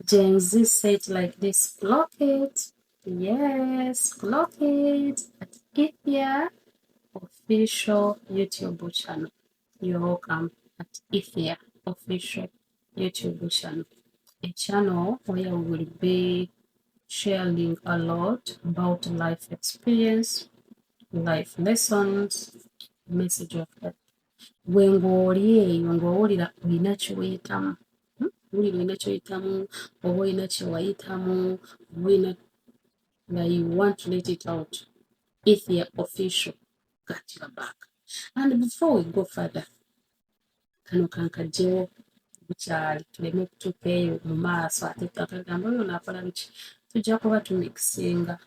Gen Z said like this, clock it. Yes, clock it at Ethia official YouTube channel. You're welcome at Ethia official YouTube channel. A channel where we will be sharing a lot about life experience, life lessons, message of that. Bwe ng'oli eyo ng'owulira olina ky'oyitamu, wulira olina ky'oyitamu, oba olina kye wayitamu, olina that you want to let it out. Ethia official got your back. And before we go further, kano kankagyewo bukyali tuleme okutuuka eyo mu maaso ate akagamba oyo naakola biki, tujja kuba tumixinga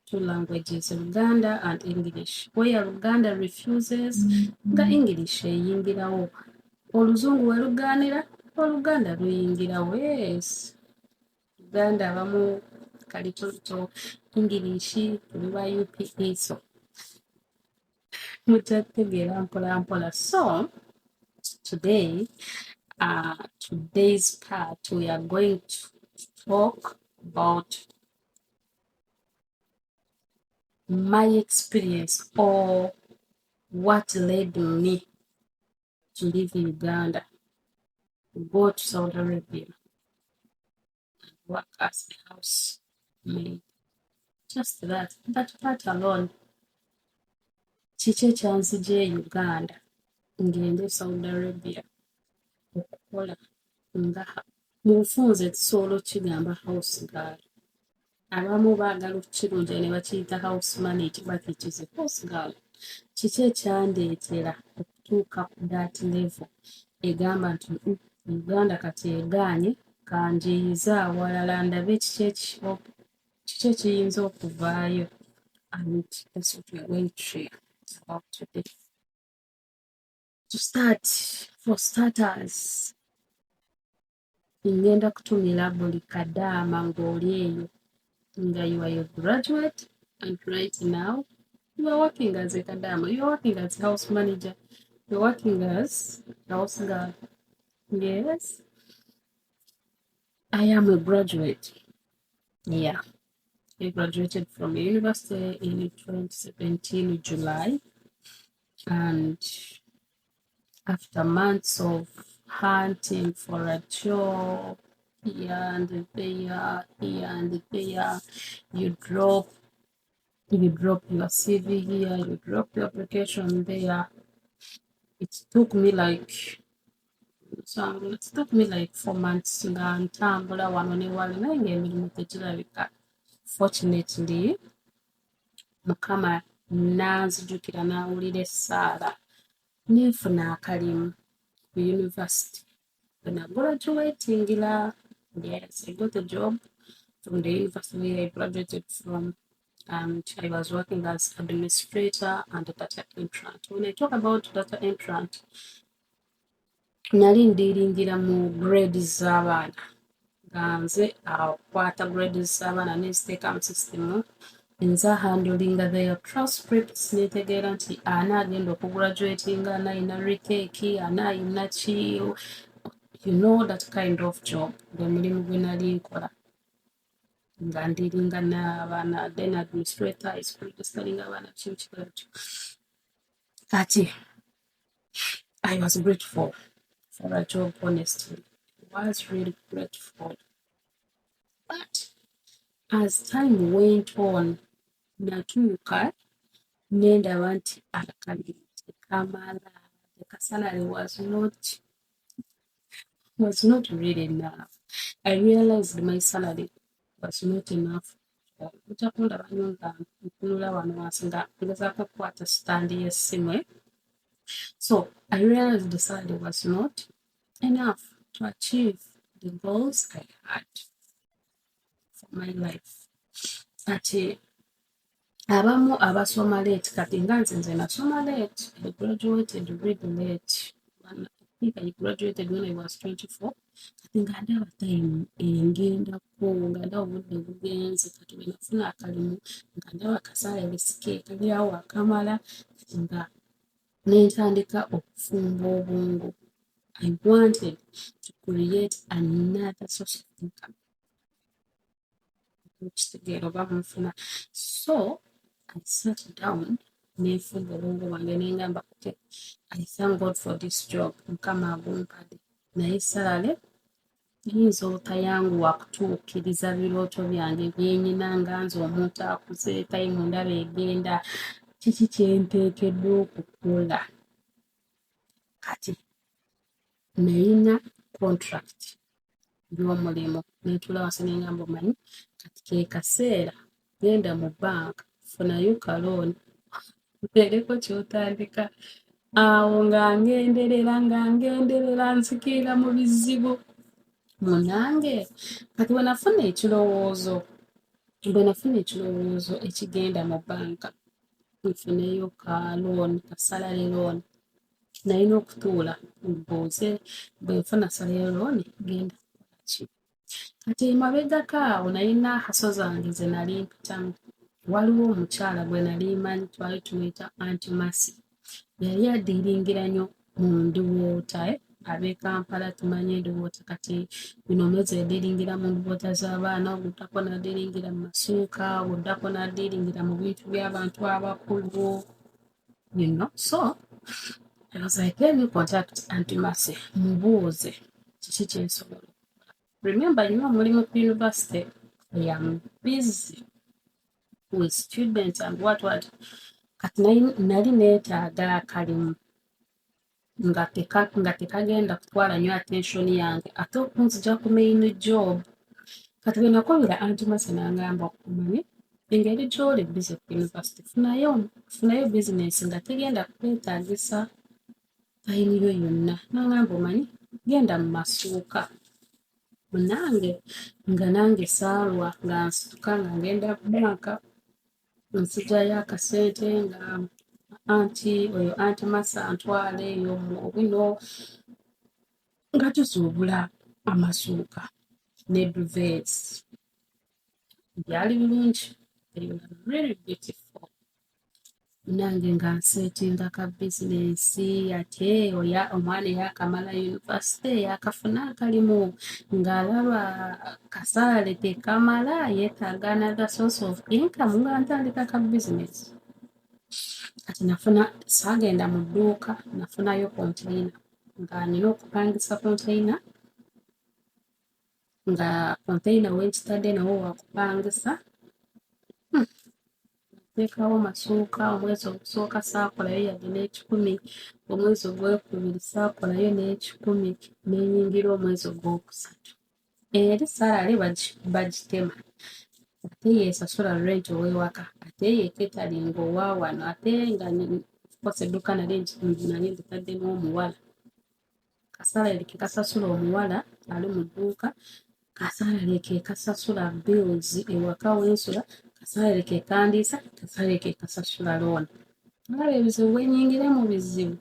two languages, Luganda and English. Where Luganda refuses, nga English eyingirawo. Oluzungu we lugaanira, Oluganda luyingirawo. Yes. Luganda abamu kalitoto, English tuli ba UPE, so mutategeera mpola mpola. So today, today's part, we are going to talk about my experience or what led me to live in Uganda, go to Saudi Arabia, and work as a housemaid. Just that part alone. Kiki ekyanzigye Uganda ngende Saudi Arabia okukola nga mu bufunze tusobola okigamba house girl. Abamu baagala okukirunja ne bakiyita house manager but it is a house girl. Kiki ekyandeetera okutuuka ku that level egamba nti Uganda kati egaanye kanjiyiza awalala ndabe kiki ekiyinza okuvaayo, and that's what we are going to share about today. To start, for starters, ngenda kutumira buli Kadama ng'oli eyo nga you are a graduate and right now you are working as a Kadama, you are working as a house manager, you are working as a house girl. Yes, I am a graduate. Yeah, I graduated from university in 2017 July, and after months of hunting for a job here and there, you drop your CV here, you drop your application there. It took me like 4 months nga ntambula wano ne wali naye ng'emirimu tegirabika. Fortunately, Mukama nanzijukira n'awulira essaala neefuna akalimu ku university. When I graduating, yes, I got a job from the university where I graduated from, and I was working as administrator and a data entrant. When I talk about data entrant, nali ndiringira mu grades z'abaana nga nze akwata grades z'abaana neziteeka mu system, nza handlinga their transcripts netegeera nti ana agenda okugraduatinga, ana ayina retake, ana ayina ki, you know, that kind of job. Gwe mulimu gwe nali nkola nga ndiringa n'abaana, then administrator is registering abaana kimukikola. Kati I was grateful for a job, honestly. I was really grateful. But as time went on, natuuka nendaba nti akalimu tekamala. The salary was not really enough. I realized my salary was not enough. Mutakunda banyo nga ntunula wano wansi nga ngezaako okukwata stand y'essimu. So I realized the salary was not enough to achieve the goals I had for my life. Ati abamu abasoma late, kati nga nze nasoma late. I graduated really late. I think I graduated when I was 24. Kati nga ndaba time engendako, nga ndaba obudde bugenze, kati bwe nafuna akalimu nga ndaba akasalary sike kalirawo akamala, kati nga nentandika okufumba obwongo. I wanted to create another source of income. ekitegeero oba munfuna. So I sat down neefumba obwongo bwange ne ngamba okay, I thank God for this job, mukama agumpadde, naye salale yinza obutayanguwa kutuukiriza birooto byange byenyina nga nze omuntu akuze tayimu ndaba egenda, kiki kyenteekeddwa okukola. Kati nayina contract y'omulimu neetula wansi ne ngamba omanyi kati ke kaseera genda mu banka funayo kalooni oteereko ky'otandika. Awo nga ngenderera nzikirira mu bizibu munange. Kati bwe nafuna ekirowoozo ekigenda mu banka nfuneyo ka looni, ka salary looni, nalina okutuula mbuuze bwe nfuna salary looni genda kukola ki. Kati emabegako awo nalina haso zange ze nali mpitamu. Waliwo omukyala gwe nali manyi twali tumuyita Anti Masi, yali addiiringira nnyo mu ndiwoota, ab'e Kampala tumanyi endiwoota kati bino omwezi addiiringira mu ndiwoota z'abaana, oguddako n'addiiringira mu masuuka, oguddako n'addiiringira mu bintu by'abantu abakulu, you know. So I was like, let me contact Auntie Masi, mubuuze kiki kyensobola. Remember, omulimu ku university, I am busy with students and what. Kati nali neetaaga akalimu nga tekagenda kutwala nnyo attention yange ate okunzija ku main job. Kati bwe nakobera Auntie Masi n'angamba omanyi engeri gy'oli busy ku university, funayo business nga tegenda kwetaagisa time yo yonna. N'angamba omanyi genda mu masuuka. Munange nga nange saalwa nga nsituka nga ngenda banka nsijayo akasente nga Auntie Masi antwale eyo bino nga tuzuubula amasuuka ne duvets. Byali birungi, really beautiful. Nange nga nseetinga ka bizinensi ate omwana eyakamala university yakafuna akalimu ng'alaba kasaale tekamala yeetaaga another source of income nga ntandika ka bizinesi. Kati saagenda mu dduuka, nafunayo container nga nina okupangisa container, nga container w'ekitadde nawo wakupangisa. Teekawo masuuka, omwezi ogusooka saakolayo yadde n'ekikumi, omwezi ogwokubiri saakolayo n'ekikumi, n'enyingira omwezi ogwokusatu. Eri salary bagitema, ate yeesasula rent ow'ewaka, ate ye catering owa wano, ate nga kosa edduuka nali nditaddemu omuwala. Kasalary ke kasasula omuwala ali mu dduuka, kasalary ke kasasula bills ewaka w'ensula, kasalary ke kandiisa, kasalary ke kasasula looni. Olaba ebizibu bwenyingire mu bizibu.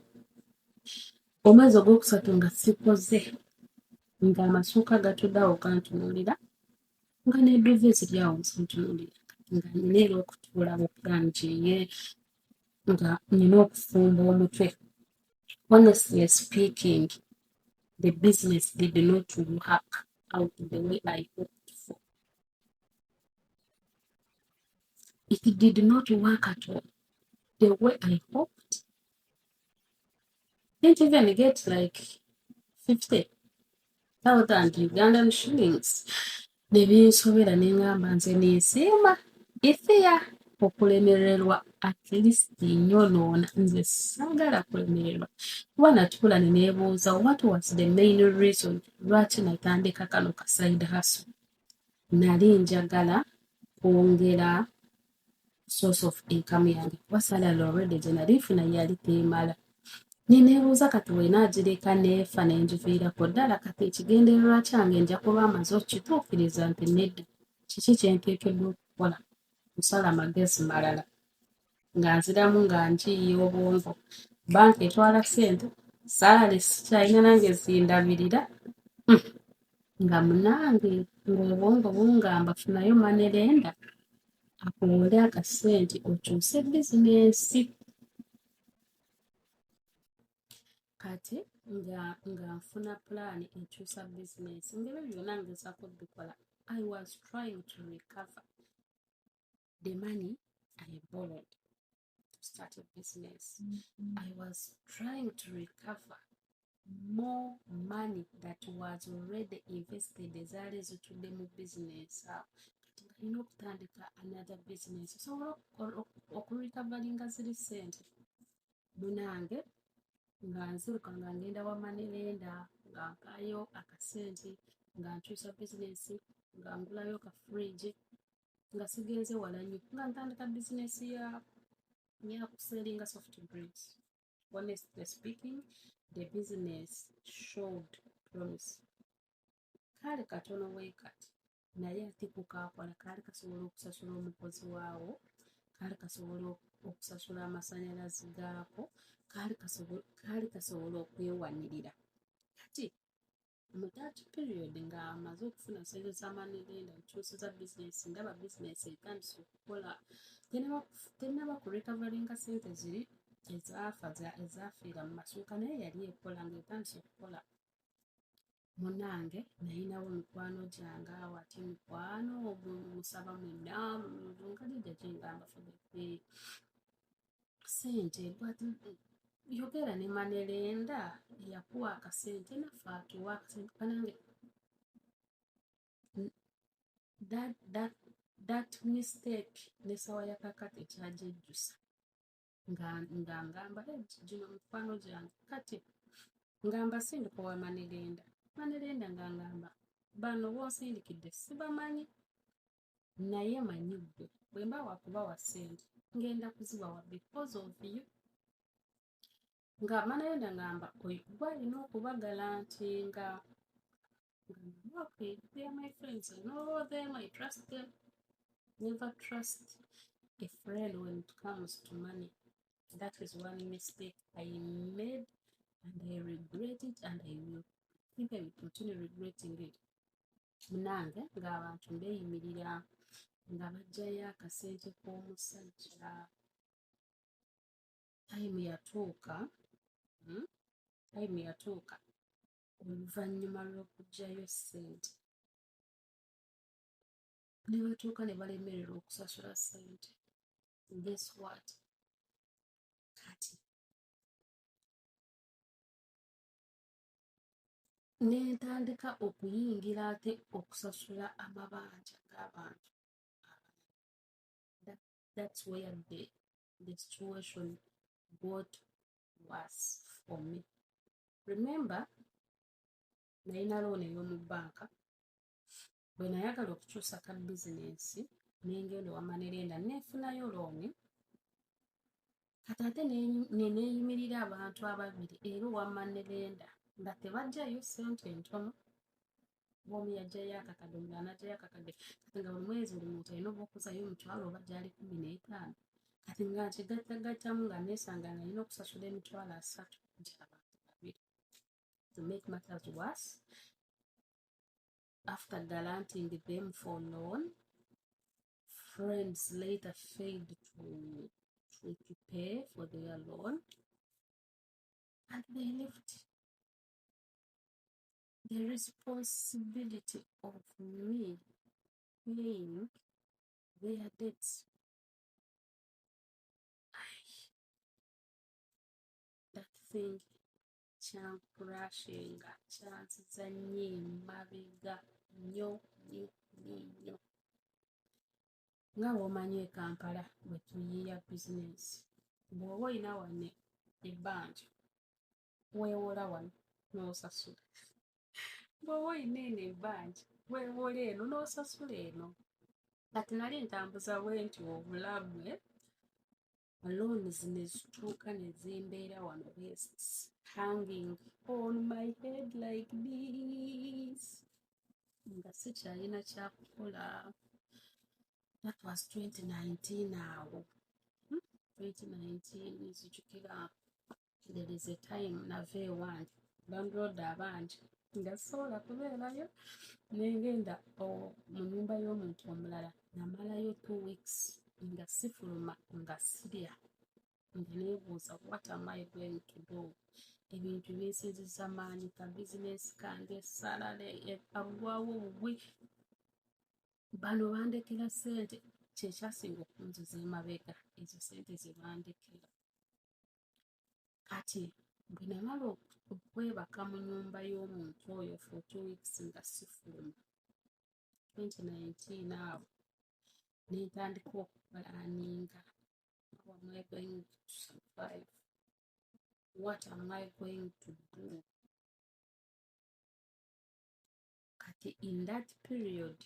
Omwezi ogwokusatu nga sikoze, ng'amasuuka gatudde awo gantunuulira, nga n'edduve ziri awo zintunuulira, nga nina era okutuula bupyanjiye, nga nina okufumba omutwe. Honestly speaking, the business did not work out the way I hoped for. It did not work at all the way I hoped. Didn't even get like 50,000 Ugandan shillings. Ne binsobera ne ngamba nze neesiima ifiya okulemererwa, at least nyonoona, nze saagala kulemererwa. Kuba natuula ne neebuuza what was the main reason lwaki natandika kano ka side hustle. Nali njagala kwongera source of income yange kuba salary already gye nali nfuna yali teemala. Neneebuuza kati bw'enaagireka neefa nenjiviirako ddala, kati ekigendererwa kyange nja kuba amaze okukituukiriza nti nedda, kiki kyenteekeddwa okukola, kusala magezi malala nga nziramu nga njiiya obwongo. Banka etwala ssente, salary sikyalina nange zindabirira, nga munange ng'obwongo bungamba funayo manerenda akuwole akasente okyuse bizinensi. Kati nga nfuna plan ekyusa bizinensi, ngeri byonna ngezaako bikola. I was trying to recover the money I borrowed to start a business. I was trying to recover more money that was already invested ezaali zitudde mu business awo kati nga nina okutandika another business osobola okurecoveringa ziri sente munange nga nziruka nga ngenda wa manerenda nga mpayo akasente nga nkyusa business nga ngulayo ka fridge nga sigenze wala nnyo nga ntandika business ya kuselinga soft drinks. Honestly speaking, the business showed promise. Kale katono weekati naye ate kukakola kaali kasobola okusasula omukozi waawo, kaali kasobola okusasula amasannyalaze gaako, kaali kasobola okwewanirira. Kati mu that period nga amaze okufuna sente z'amanerenda nkyusiza business ndaba business etandise okukola tenaba kurecoveringa sente ziri ezaafiira mu masuuka naye yali ekola nga etandise okukola. Munange nayinawo mikwano gyange awo ate mikwano musaba mwenna ngalijja gyengamba fudde sente bwati yogera ne manerenda eyakuwa akasente naffe atuwa akasente kanange that mistake nesawa ya kakati ekyajejjusa nga ngamba gino mikwano gyange kati ngamba sindika wa manerenda nga ngamba bano bonsindikidde sibamanyi naye manyi ggwe bwe mba wakubawa ssente ngenda kuzibawa because of you. Nga manerenda ngamba gwe alina okubagala nti nga okay, they are my friends. I know them, I trust them. Never trust a friend when it comes to money. That is one mistake I made and I regret it and I think I will continue regretting it. Munange ng'abantu mbeeyimirira nga baggyayo akasente k'omusajja. Time yatuuka oluvannyuma lw'okuggyayo ssente ne batuuka ne balemererwa okusasula ssente. Guess what? Kati ne ntandika okuyingira ate okusasula amabanja g'abantu. That's where the situation got worse for me. Remember, nalina loan ey'omu bbanka bwe nayagala okukyusa ka bizinensi n'engenda wa manerenda neefunayo looni kati ate neeyimirira abantu ababiri era owa manerenda nga tebajjayo ssente ntono. Omu yajjayo akakadde omulala n'ajjayo akakadde kati nga buli mwezi buli muntu alina oba okuzayo omutwalo oba gyali 15 kati nga nkigattagattamu nga neesanga nga alina okusasula emitwalo 3 gy'abantu babiri. To make matters worse, after guaranteeing them for loan, friends later failed to pay for their loan and they left the responsibility of me paying their debts. That thing kyankurashinga kyansiza nnyo emabega nnyo. Nga bw'omanyi e Kampala bwe tuyiiya bizinensi bw'oba olina wano ebbanja weewola wano n'osasula. Bw'oba olina eno ebbanja weewola eno n'osasula eno. Kati nali ntambuza bwe nti obulamu loans ne zituuka ne zimbeera wano hanging on my head like this nga sikyalina kyakukola. That was 2019 awo. 2019 nzijukira there is a time nava ewange landlord abangi nga sobola kubeerayo nengenda mu nnyumba y'omuntu omulala namalayo 2 weeks nga sifuluma nga sirya nga neebuuza what am I going to do. Ebintu binsinziza maanyi ka bizinesi kange salale alwawo obugwi bano bandekera ssente kyekyasinga okunziza emabega ezo sente ze bandekera. Kati bwe namala okwebaka mu nnyumba y'omuntu oyo for 2 weeks nga sifuluma 2019 awo ne ntandika okupulaninga, how am I going to survive? What am I going to do? Kati in that period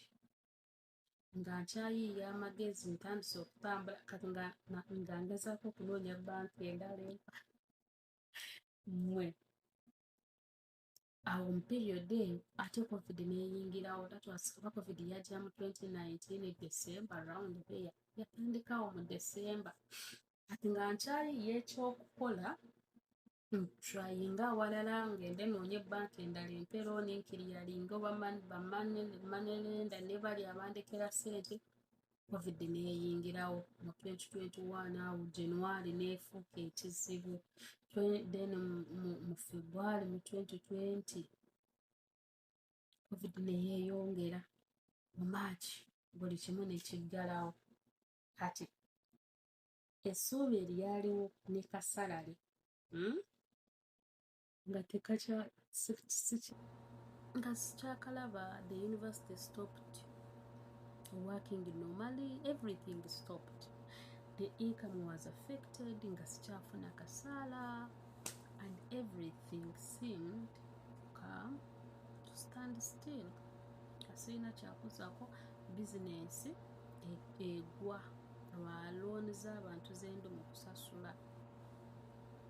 nga nkyayiiya amagezi ntandise okutambula kati nga ngezaako okunoonya banki endala mwe awo mu period eyo ate covid neeyingirawo. That was covid yajja mu 2019 December around there, yatandikawo mu December. Kati nga nkyayiiya ekyokukola ntrayinga awalala ngende noonye banki endala emperooni nkiriyalinga oba bamanelenda ne bali abandekera sente. Covid neeyingirawo mu 2021 awo January neefuuka ekizibu, then mu February mu 2020 covid neyeeyongera, mu March buli kimu ne kiggalawo. Kati essuubi eryaliwo ne kasalale nga nga sikyakalaba. The university stopped working normally, everything stopped. The income was affected, nga sikyafuna kasaala, and everything seemed to come to stand still. Kasina kyakuzaako business egwa lwa loan z'abantu zendo mu kusasula.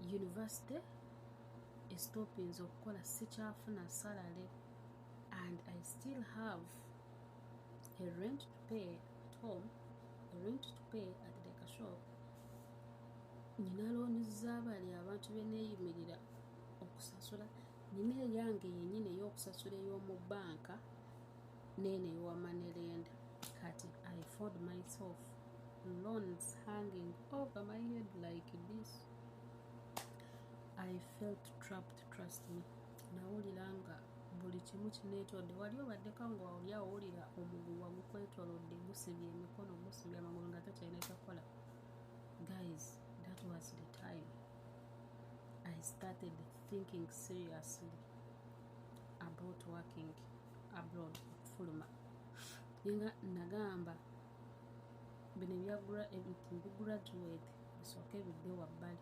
University stoppinze okukola, sikyafuna salary, and I still have a rent to pay at home, a rent to pay at the shop. Nina loan z'abali abantu beneeyimirira okusasula, nina eyange yennyini ey'okusasula ey'omu banka n'eno ey'owamanelenda. Kati I found myself loans hanging over my head like this. I felt trapped, trust me. Nawulira nga buli kimu kineetodde. Wali obaddeko nga oli awulira omuguwa gukwetolodde, gusibye emikono, gusibye amagulu nga tokyalina kyakola. Guys, that was the time I started thinking seriously about working abroad, okufuluma. Yenga nagamba bino graduate bisooke bidde wabbali,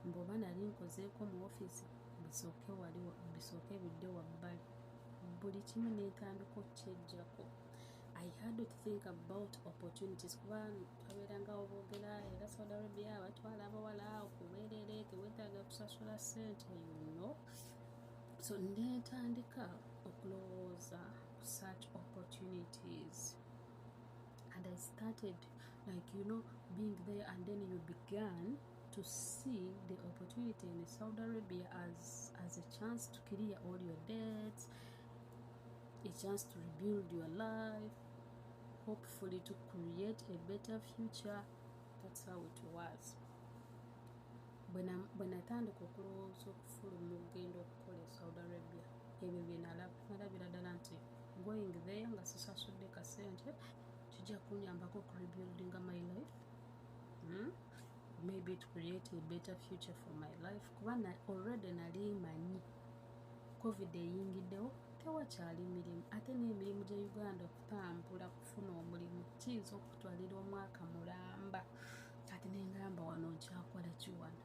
mboba nali nkozeeko mu ofiisi bisooke bidde wabbali, buli kimu neetandika okkyejjako. I had to think about opportunities kuba twabeeranga oboogera era Saudi Arabia batwala abawala okubeerere, tewetaaga kusasula ssente, you know. So neetandika okulowooza such opportunities. And I started, like, you know, being there, and then you began to see the opportunity in Saudi Arabia as a chance to clear all your debts, a chance to rebuild your life, hopefully to create a better future. That's how it was. When I tandika okulowooza okufuluma okugenda okukola Saudi Arabia, ebyo bye nalabira ddala nti going there nga sisasudde kasente kijja kunyambako ku rebuilding my life, maybe to create a better future for my life. Kuba already nali manyi covid eyingiddewo, tewakyali mirimu, ate n'emirimu gya Uganda okutambula kufuna omulimu kiyinza okutwalira omwaka mulamba. Kati nengamba wano nkyakola ki wano?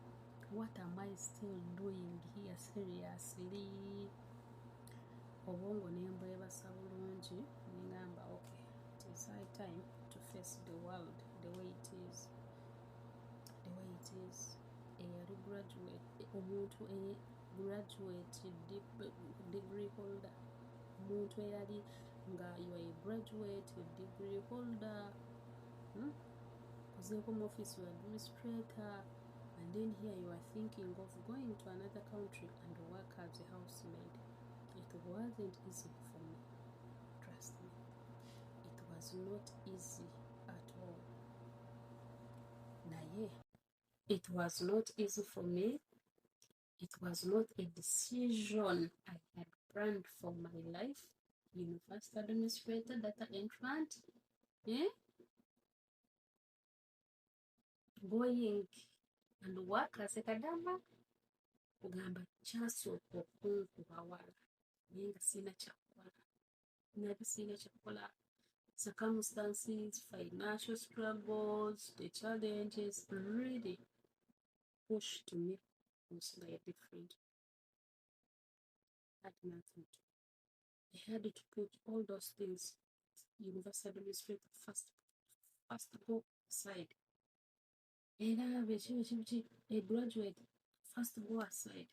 What am I still doing here seriously? Obwongo nembwebasa bulungi nengamba okay, it is high time to face the world the way it is. Eyali graduate, omuntu graduate degree holder, omuntu eyali nga you are a graduate degree holder, kuzeeko mu office you administrator, and then here you are thinking of going to another country and work as a housemaid. It wasn't easy for me, trust me. It was not easy at all. Naye, it was not easy for me. It was not a decision I had planned for my life. University administrator, data entrant, going and work as a Kadama, kugamba kyasooka okunkuba wala naye nga sirina kyakukola, nabyo sirina kyakukola. Circumstances, financial struggles, the challenges really pushed me consider different. I had nothing to. I had to put all those things, university administrator first go aside. A graduate first go aside.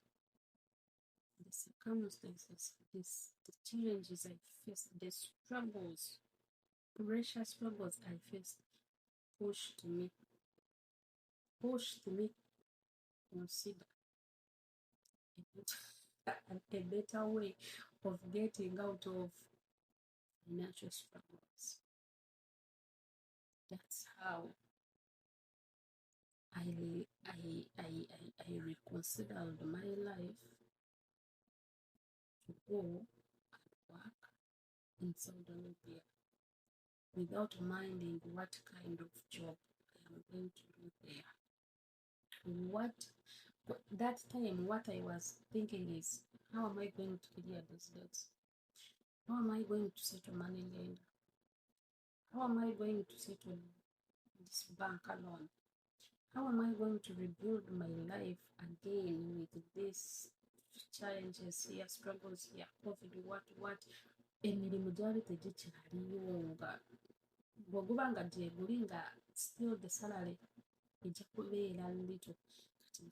The circumstances, the challenges I faced, the struggles, pressure struggles I faced pushed me consider a better way of getting out of financial struggles. That's how I reconsidered my life to go and work in Saudi Arabia without minding what kind of job I am going to do there. That time, what I was thinking is, how am I going to clear those debts? How am I going to settle money lender? How am I going to settle this bank loan? How am I going to rebuild my life again with these challenges here, struggles here, COVID, what? Emirimu gyali tegikyaliyo nga bw'oguba nga gyeguli nga still the salary ejja kubeera little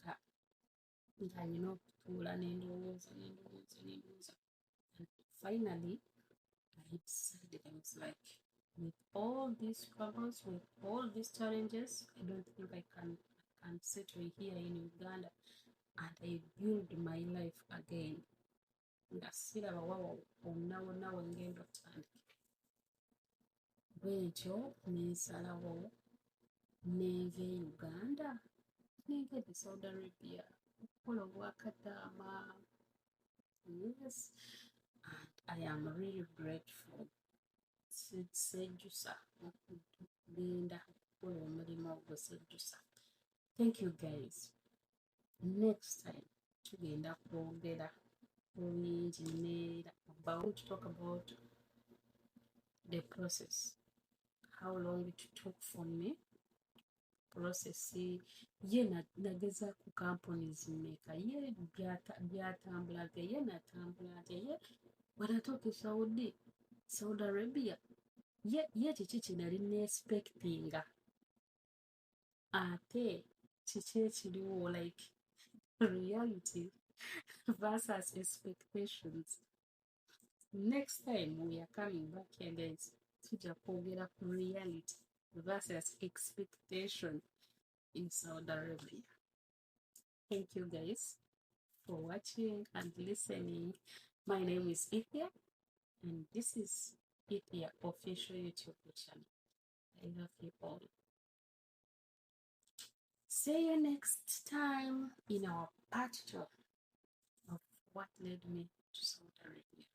kati nga nina okutuula n'endowooza. And finally, I decided, I was like, with all these struggles, with all these challenges, I don't think I can settle here in Uganda and I build my life again. Nga siraba wawa wonna wengenda otandike. Bwekyo nensalawo nenva e Uganda, nengenda e Saudi Arabia okukola Obwakadama. Yes, and I am really grateful. Sejjusa okugenda okukola omulimu ogwo, sejjusa. Thank you guys. Next time tugenda kwogera bulungi neera about to talk about the process, how long it took for me. Process ye nageza ku companies mmeka, ye byatambula ate, ye natambula ate, ye wanatoka Saudi Arabia, ye kiki kinali neexpectinga ate kiki ekiriwo, like reality versus expectations. Next time we are coming back here guys, tujja kwogera ku reality versus expectation in Saudi Arabia. Thank you guys for watching and listening. My name is Ethia and this is Ethia official YouTube channel. I love you all. See you next time in our part 2 of what led me to Saudi Arabia.